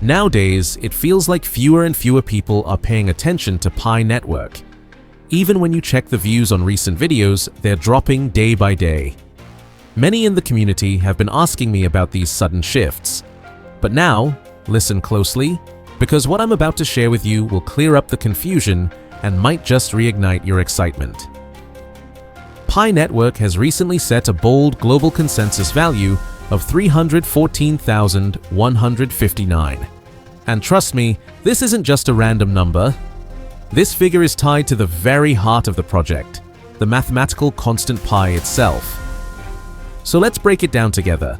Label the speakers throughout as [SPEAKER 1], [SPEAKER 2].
[SPEAKER 1] Nowadays, it feels like fewer and fewer people are paying attention to Pi Network. Even when you check the views on recent videos, they're dropping day by day. Many in the community have been asking me about these sudden shifts. But now, listen closely, because what I'm about to share with you will clear up the confusion and might just reignite your excitement. Pi Network has recently set a bold global consensus value of 314,159. And trust me, this isn't just a random number. This figure is tied to the very heart of the project, the mathematical constant pi itself. So let's break it down together.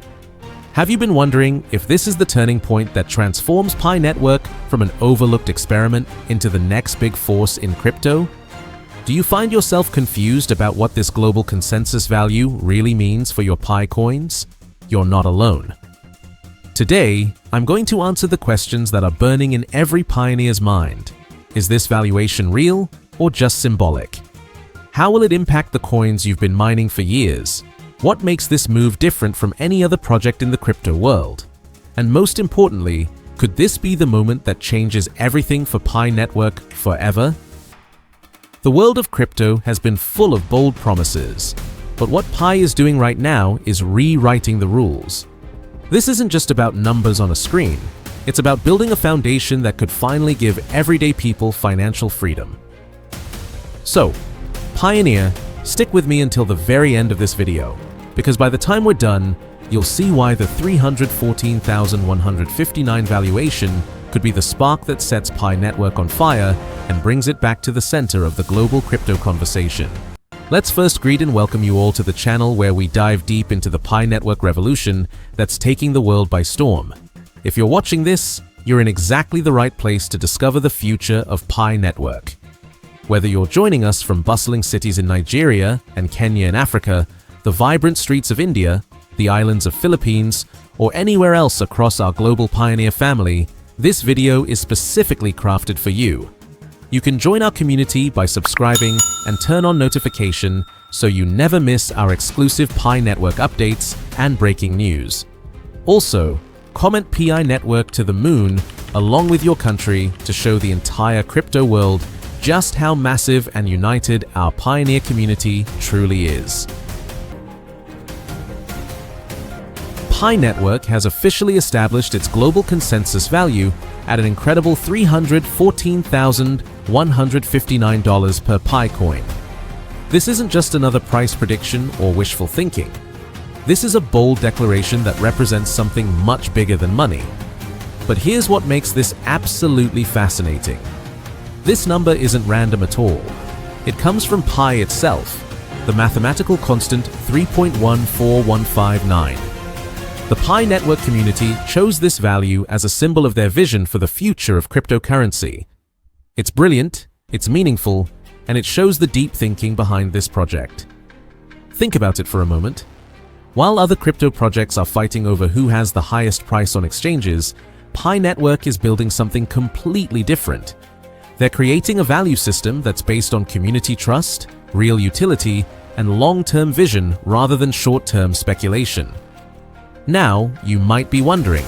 [SPEAKER 1] Have you been wondering if this is the turning point that transforms Pi Network from an overlooked experiment into the next big force in crypto? Do you find yourself confused about what this global consensus value really means for your Pi coins? You're not alone. Today, I'm going to answer the questions that are burning in every pioneer's mind. Is this valuation real or just symbolic? How will it impact the coins you've been mining for years? What makes this move different from any other project in the crypto world? And most importantly, could this be the moment that changes everything for Pi Network forever? The world of crypto has been full of bold promises, but what Pi is doing right now is rewriting the rules. This isn't just about numbers on a screen, it's about building a foundation that could finally give everyday people financial freedom. So, Pioneer, stick with me until the very end of this video, because by the time we're done, you'll see why the 314,159 valuation could be the spark that sets Pi Network on fire and brings it back to the center of the global crypto conversation. Let's first greet and welcome you all to the channel where we dive deep into the Pi Network revolution that's taking the world by storm. If you're watching this, you're in exactly the right place to discover the future of Pi Network. Whether you're joining us from bustling cities in Nigeria and Kenya in Africa, the vibrant streets of India, the islands of Philippines, or anywhere else across our global pioneer family, this video is specifically crafted for you. You can join our community by subscribing and turn on notification so you never miss our exclusive Pi Network updates and breaking news. Also, comment Pi Network to the moon along with your country to show the entire crypto world just how massive and united our pioneer community truly is. Pi Network has officially established its global consensus value at an incredible $314,159 per PiCoin. This isn't just another price prediction or wishful thinking. This is a bold declaration that represents something much bigger than money. But here's what makes this absolutely fascinating. This number isn't random at all. It comes from Pi itself, the mathematical constant 3.14159. The Pi Network community chose this value as a symbol of their vision for the future of cryptocurrency. It's brilliant, it's meaningful, and it shows the deep thinking behind this project. Think about it for a moment. While other crypto projects are fighting over who has the highest price on exchanges, Pi Network is building something completely different. They're creating a value system that's based on community trust, real utility, and long-term vision rather than short-term speculation. Now, you might be wondering,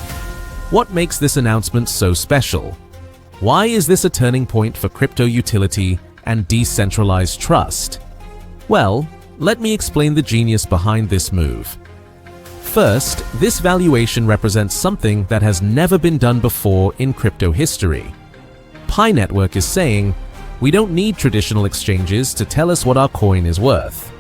[SPEAKER 1] what makes this announcement so special? Why is this a turning point for crypto utility and decentralized trust? Well, let me explain the genius behind this move. First, this valuation represents something that has never been done before in crypto history. Pi Network is saying, we don't need traditional exchanges to tell us what our coin is worth.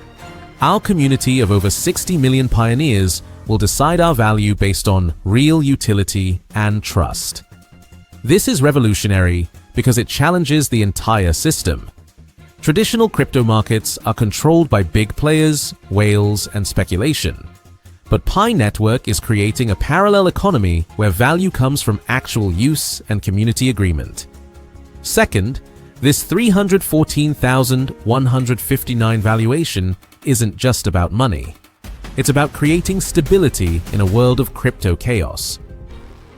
[SPEAKER 1] Our community of over 60 million pioneers will decide our value based on real utility and trust. This is revolutionary because it challenges the entire system. Traditional crypto markets are controlled by big players, whales, and speculation. But Pi Network is creating a parallel economy where value comes from actual use and community agreement. Second, this 314,159 valuation isn't just about money. It's about creating stability in a world of crypto chaos.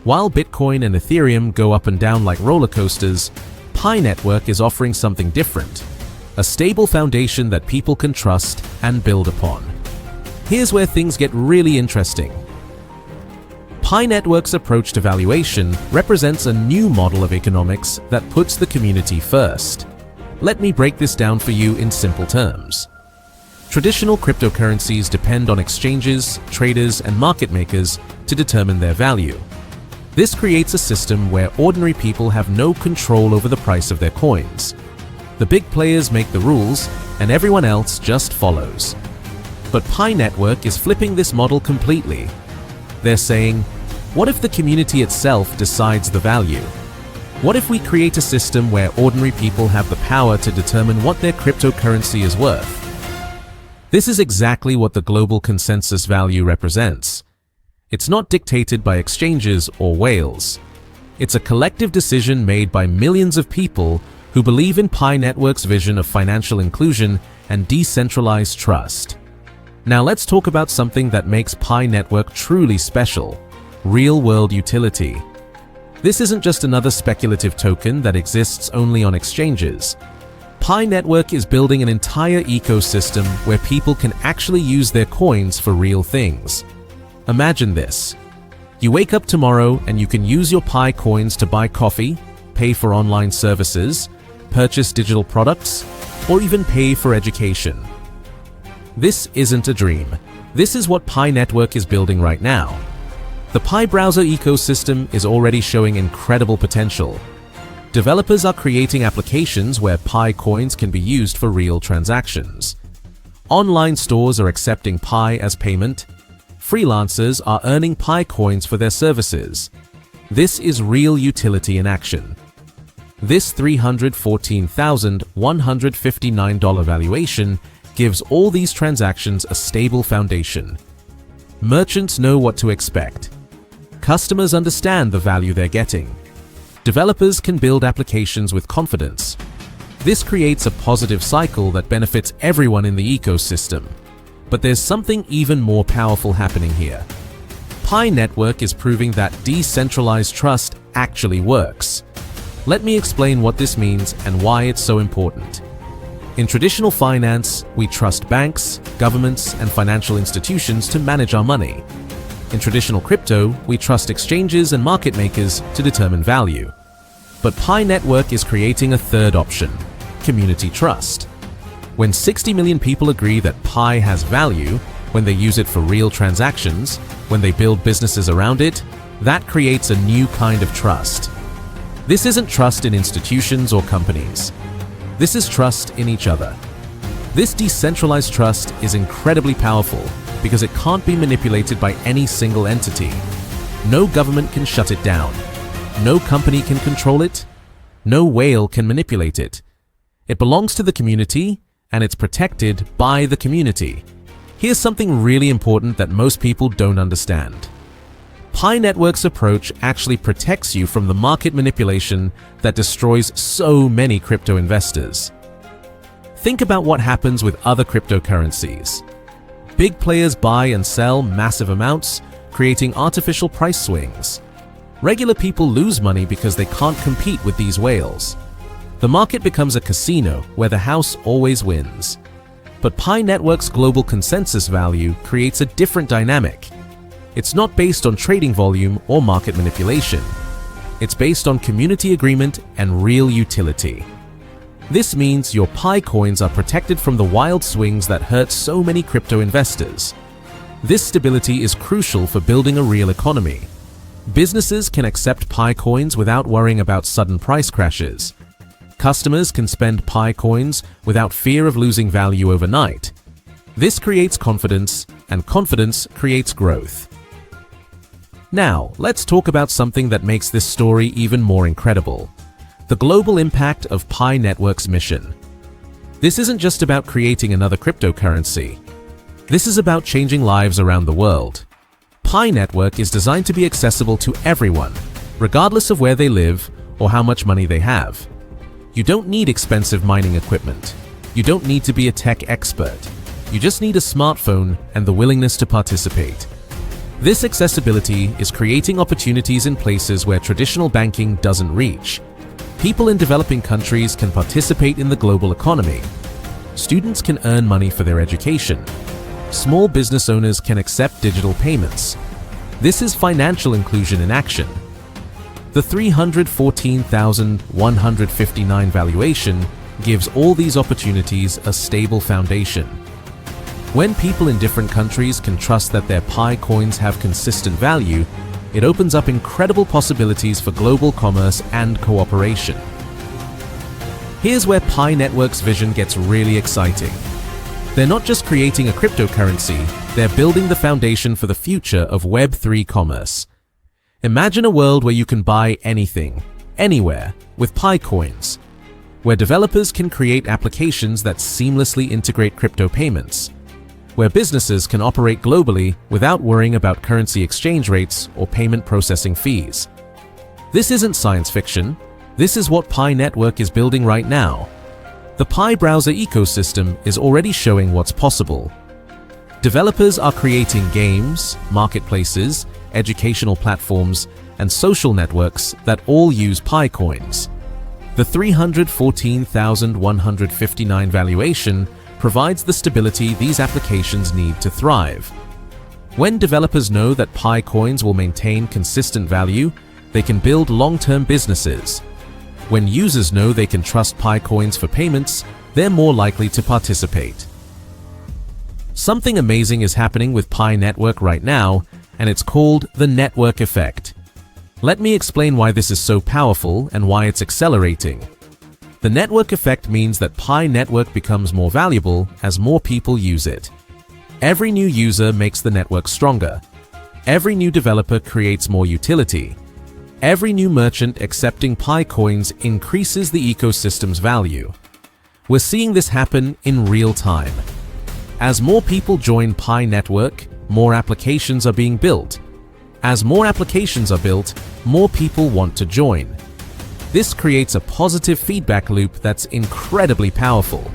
[SPEAKER 1] While Bitcoin and Ethereum go up and down like roller coasters, Pi Network is offering something different, a stable foundation that people can trust and build upon. Here's where things get really interesting. Pi Network's approach to valuation represents a new model of economics that puts the community first. Let me break this down for you in simple terms. Traditional cryptocurrencies depend on exchanges, traders, and market makers to determine their value. This creates a system where ordinary people have no control over the price of their coins. The big players make the rules, and everyone else just follows. But Pi Network is flipping this model completely. They're saying, what if the community itself decides the value? What if we create a system where ordinary people have the power to determine what their cryptocurrency is worth? This is exactly what the global consensus value represents. It's not dictated by exchanges or whales. It's a collective decision made by millions of people who believe in Pi Network's vision of financial inclusion and decentralized trust. Now let's talk about something that makes Pi Network truly special: real-world utility. This isn't just another speculative token that exists only on exchanges. Pi Network is building an entire ecosystem where people can actually use their coins for real things. Imagine this. You wake up tomorrow and you can use your Pi coins to buy coffee, pay for online services, purchase digital products, or even pay for education. This isn't a dream. This is what Pi Network is building right now. The Pi browser ecosystem is already showing incredible potential. Developers are creating applications where Pi coins can be used for real transactions. Online stores are accepting Pi as payment. Freelancers are earning Pi coins for their services. This is real utility in action. This $314,159 valuation gives all these transactions a stable foundation. Merchants know what to expect. Customers understand the value they're getting. Developers can build applications with confidence. This creates a positive cycle that benefits everyone in the ecosystem. But there's something even more powerful happening here. Pi Network is proving that decentralized trust actually works. Let me explain what this means and why it's so important. In traditional finance, we trust banks, governments, and financial institutions to manage our money. In traditional crypto, we trust exchanges and market makers to determine value. But Pi Network is creating a third option: community trust. When 60 million people agree that Pi has value, when they use it for real transactions, when they build businesses around it, that creates a new kind of trust. This isn't trust in institutions or companies. This is trust in each other. This decentralized trust is incredibly powerful because it can't be manipulated by any single entity. No government can shut it down. No company can control it. No whale can manipulate it. It belongs to the community, and it's protected by the community. Here's something really important that most people don't understand. Pi Network's approach actually protects you from the market manipulation that destroys so many crypto investors. Think about what happens with other cryptocurrencies. Big players buy and sell massive amounts, creating artificial price swings. Regular people lose money because they can't compete with these whales. The market becomes a casino where the house always wins. But Pi Network's global consensus value creates a different dynamic. It's not based on trading volume or market manipulation. It's based on community agreement and real utility. This means your Pi coins are protected from the wild swings that hurt so many crypto investors. This stability is crucial for building a real economy. Businesses can accept Pi coins without worrying about sudden price crashes. Customers can spend Pi coins without fear of losing value overnight. This creates confidence, and confidence creates growth. Now, let's talk about something that makes this story even more incredible: the global impact of Pi Network's mission. This isn't just about creating another cryptocurrency. This is about changing lives around the world. Pi Network is designed to be accessible to everyone, regardless of where they live or how much money they have. You don't need expensive mining equipment. You don't need to be a tech expert. You just need a smartphone and the willingness to participate. This accessibility is creating opportunities in places where traditional banking doesn't reach. People in developing countries can participate in the global economy. Students can earn money for their education. Small business owners can accept digital payments. This is financial inclusion in action. The 314,159 valuation gives all these opportunities a stable foundation. When people in different countries can trust that their Pi coins have consistent value, it opens up incredible possibilities for global commerce and cooperation. Here's where Pi Network's vision gets really exciting. They're not just creating a cryptocurrency, they're building the foundation for the future of Web3 commerce. Imagine a world where you can buy anything, anywhere, with Pi coins, where developers can create applications that seamlessly integrate crypto payments, where businesses can operate globally without worrying about currency exchange rates or payment processing fees. This isn't science fiction. This is what Pi Network is building right now. The Pi browser ecosystem is already showing what's possible. Developers are creating games, marketplaces, educational platforms, and social networks that all use Pi coins. The 314,159 valuation provides the stability these applications need to thrive. When developers know that Pi coins will maintain consistent value, they can build long-term businesses. When users know they can trust Pi coins for payments, they're more likely to participate. Something amazing is happening with Pi Network right now, and it's called the network effect. Let me explain why this is so powerful and why it's accelerating. The network effect means that Pi Network becomes more valuable as more people use it. Every new user makes the network stronger. Every new developer creates more utility. Every new merchant accepting Pi coins increases the ecosystem's value. We're seeing this happen in real time. As more people join Pi Network, more applications are being built. As more applications are built, more people want to join. This creates a positive feedback loop that's incredibly powerful.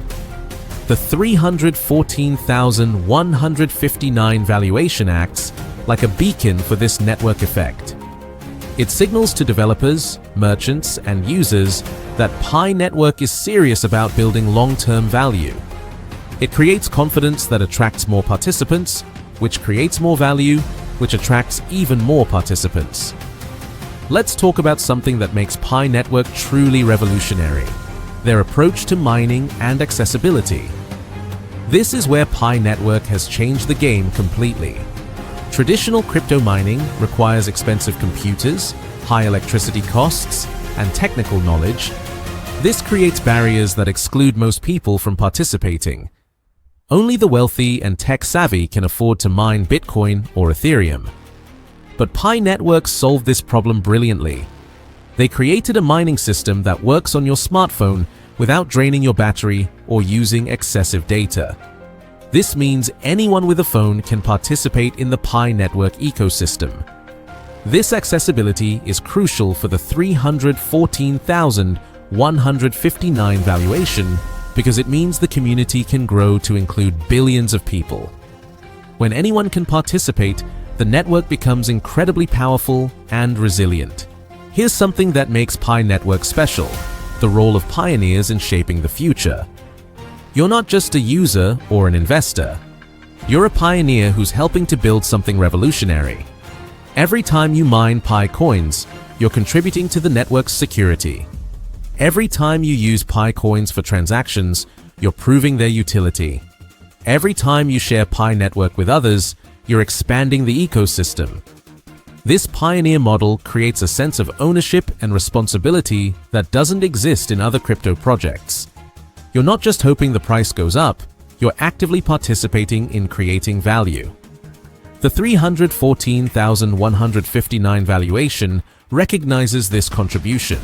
[SPEAKER 1] The 314,159 valuation acts like a beacon for this network effect. It signals to developers, merchants, and users that Pi Network is serious about building long-term value. It creates confidence that attracts more participants, which creates more value, which attracts even more participants. Let's talk about something that makes Pi Network truly revolutionary: their approach to mining and accessibility. This is where Pi Network has changed the game completely. Traditional crypto mining requires expensive computers, high electricity costs, and technical knowledge. This creates barriers that exclude most people from participating. Only the wealthy and tech-savvy can afford to mine Bitcoin or Ethereum. But Pi Network solved this problem brilliantly. They created a mining system that works on your smartphone without draining your battery or using excessive data. This means anyone with a phone can participate in the Pi Network ecosystem. This accessibility is crucial for the 314,159 valuation because it means the community can grow to include billions of people. When anyone can participate, the network becomes incredibly powerful and resilient. Here's something that makes Pi Network special: the role of pioneers in shaping the future. You're not just a user or an investor. You're a pioneer who's helping to build something revolutionary. Every time you mine Pi coins, you're contributing to the network's security. Every time you use Pi coins for transactions, you're proving their utility. Every time you share Pi Network with others, you're expanding the ecosystem. This pioneer model creates a sense of ownership and responsibility that doesn't exist in other crypto projects. You're not just hoping the price goes up, you're actively participating in creating value. The 314,159 valuation recognizes this contribution.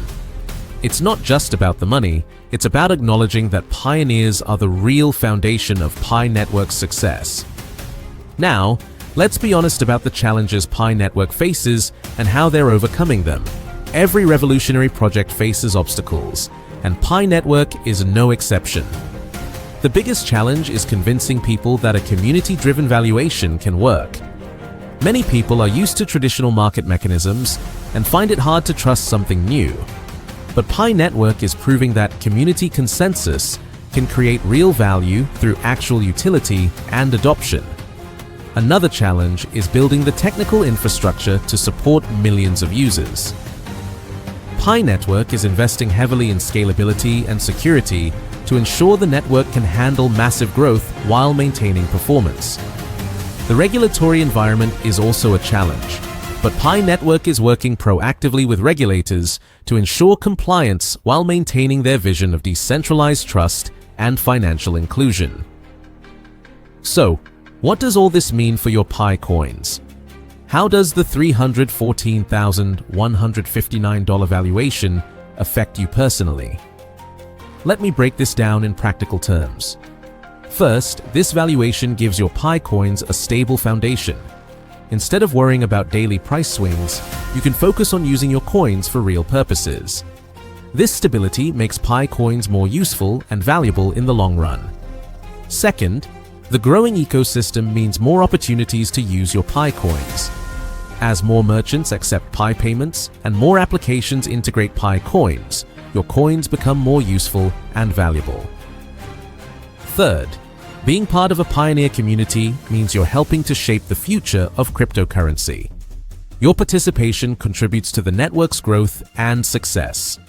[SPEAKER 1] It's not just about the money, it's about acknowledging that pioneers are the real foundation of Pi Network's success. Now, let's be honest about the challenges Pi Network faces and how they're overcoming them. Every revolutionary project faces obstacles, and Pi Network is no exception. The biggest challenge is convincing people that a community-driven valuation can work. Many people are used to traditional market mechanisms and find it hard to trust something new. But Pi Network is proving that community consensus can create real value through actual utility and adoption. Another challenge is building the technical infrastructure to support millions of users. Pi Network is investing heavily in scalability and security to ensure the network can handle massive growth while maintaining performance. The regulatory environment is also a challenge, but Pi Network is working proactively with regulators to ensure compliance while maintaining their vision of decentralized trust and financial inclusion. So, what does all this mean for your PiCoins? How does the $314,159 valuation affect you personally? Let me break this down in practical terms. First, this valuation gives your PiCoins a stable foundation. Instead of worrying about daily price swings, you can focus on using your coins for real purposes. This stability makes PiCoins more useful and valuable in the long run. Second, the growing ecosystem means more opportunities to use your PiCoins. As more merchants accept Pi payments and more applications integrate PiCoins, your coins become more useful and valuable. Third, being part of a pioneer community means you're helping to shape the future of cryptocurrency. Your participation contributes to the network's growth and success.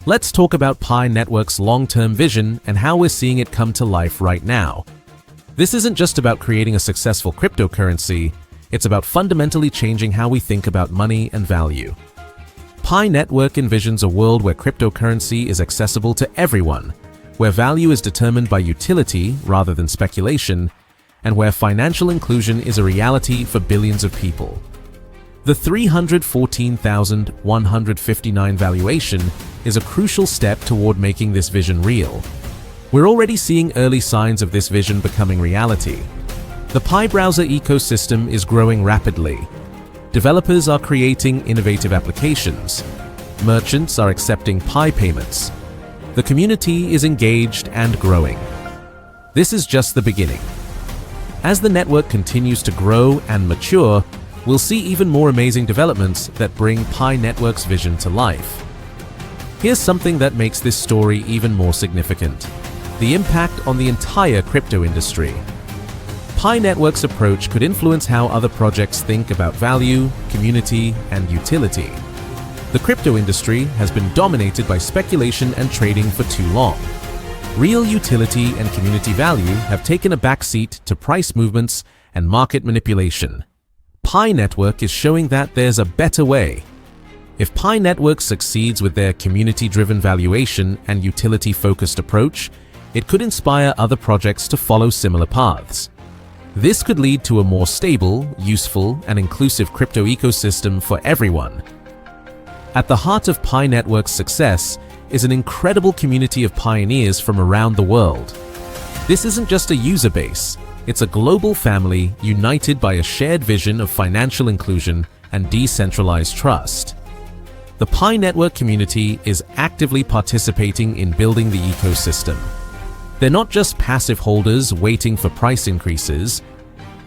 [SPEAKER 1] Let's talk about Pi Network's long-term vision and how we're seeing it come to life right now. This isn't just about creating a successful cryptocurrency, it's about fundamentally changing how we think about money and value. Pi Network envisions a world where cryptocurrency is accessible to everyone, where value is determined by utility rather than speculation, and where financial inclusion is a reality for billions of people. The $314,159 valuation is a crucial step toward making this vision real. We're already seeing early signs of this vision becoming reality. The Pi browser ecosystem is growing rapidly. Developers are creating innovative applications. Merchants are accepting Pi payments. The community is engaged and growing. This is just the beginning. As the network continues to grow and mature, we'll see even more amazing developments that bring Pi Network's vision to life. Here's something that makes this story even more significant: the impact on the entire crypto industry. Pi Network's approach could influence how other projects think about value, community, and utility. The crypto industry has been dominated by speculation and trading for too long. Real utility and community value have taken a backseat to price movements and market manipulation. Pi Network is showing that there's a better way. If Pi Network succeeds with their community-driven valuation and utility-focused approach, it could inspire other projects to follow similar paths. This could lead to a more stable, useful, and inclusive crypto ecosystem for everyone. At the heart of Pi Network's success is an incredible community of pioneers from around the world. This isn't just a user base, it's a global family united by a shared vision of financial inclusion and decentralized trust. The Pi Network community is actively participating in building the ecosystem. They're not just passive holders waiting for price increases,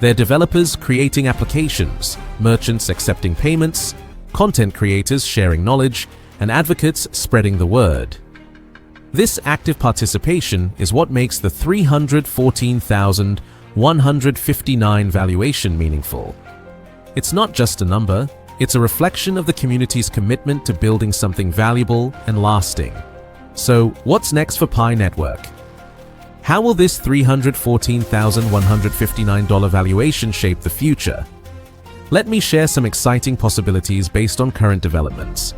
[SPEAKER 1] they're developers creating applications, merchants accepting payments, content creators sharing knowledge, and advocates spreading the word. This active participation is what makes the $314,159 valuation meaningful. It's not just a number, it's a reflection of the community's commitment to building something valuable and lasting. So, what's next for Pi Network? How will this $314,159 valuation shape the future? Let me share some exciting possibilities based on current developments.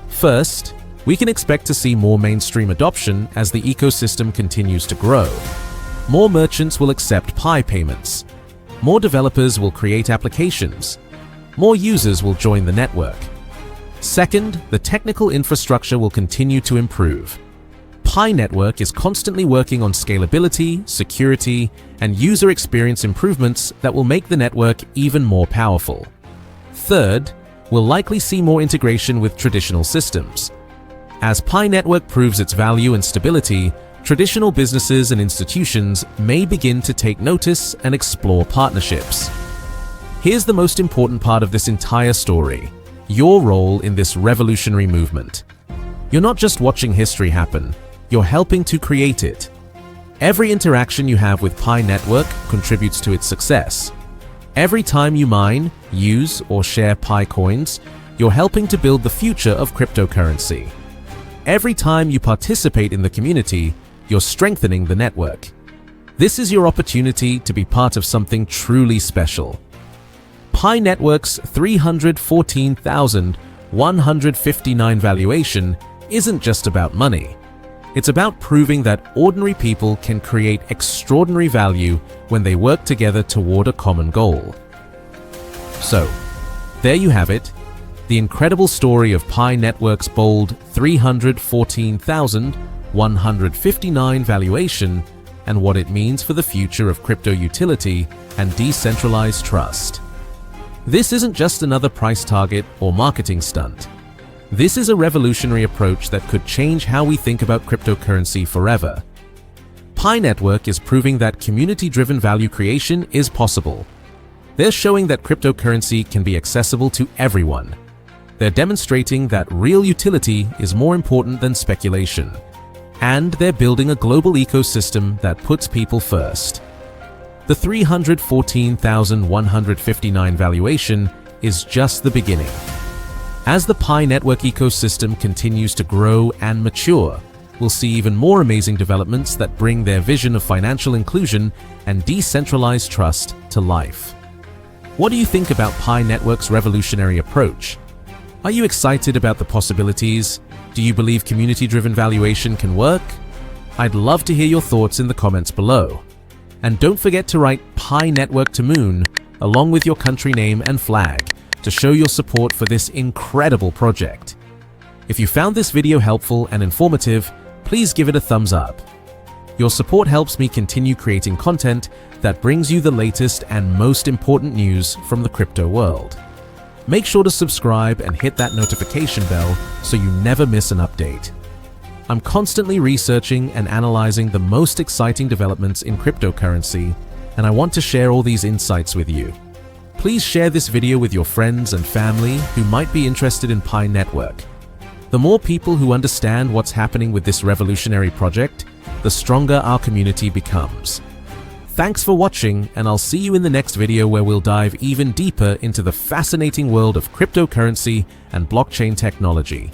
[SPEAKER 1] First, we can expect to see more mainstream adoption as the ecosystem continues to grow. More merchants will accept Pi payments. More developers will create applications. More users will join the network. Second, the technical infrastructure will continue to improve. Pi Network is constantly working on scalability, security, and user experience improvements that will make the network even more powerful. Third, we'll likely see more integration with traditional systems. As Pi Network proves its value and stability, traditional businesses and institutions may begin to take notice and explore partnerships. Here's the most important part of this entire story: your role in this revolutionary movement. You're not just watching history happen, you're helping to create it. Every interaction you have with Pi Network contributes to its success. Every time you mine, use, or share PiCoins, you're helping to build the future of cryptocurrency. Every time you participate in the community, you're strengthening the network. This is your opportunity to be part of something truly special. Pi Network's 314,159 valuation isn't just about money. It's about proving that ordinary people can create extraordinary value when they work together toward a common goal. So, there you have it, the incredible story of Pi Network's bold 314,159 valuation and what it means for the future of crypto utility and decentralized trust. This isn't just another price target or marketing stunt. This is a revolutionary approach that could change how we think about cryptocurrency forever. Pi Network is proving that community-driven value creation is possible. They're showing that cryptocurrency can be accessible to everyone. They're demonstrating that real utility is more important than speculation. And they're building a global ecosystem that puts people first. The 314,159 valuation is just the beginning. As the Pi Network ecosystem continues to grow and mature, we'll see even more amazing developments that bring their vision of financial inclusion and decentralized trust to life. What do you think about Pi Network's revolutionary approach? Are you excited about the possibilities? Do you believe community-driven valuation can work? I'd love to hear your thoughts in the comments below. And don't forget to write Pi Network to Moon along with your country name and flag to show your support for this incredible project. If you found this video helpful and informative, please give it a thumbs up. Your support helps me continue creating content that brings you the latest and most important news from the crypto world. Make sure to subscribe and hit that notification bell so you never miss an update. I'm constantly researching and analyzing the most exciting developments in cryptocurrency, and I want to share all these insights with you. Please share this video with your friends and family who might be interested in Pi Network. The more people who understand what's happening with this revolutionary project, the stronger our community becomes. Thanks for watching, and I'll see you in the next video where we'll dive even deeper into the fascinating world of cryptocurrency and blockchain technology.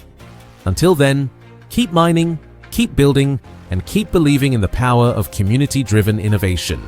[SPEAKER 1] Until then, keep mining, keep building, and keep believing in the power of community-driven innovation.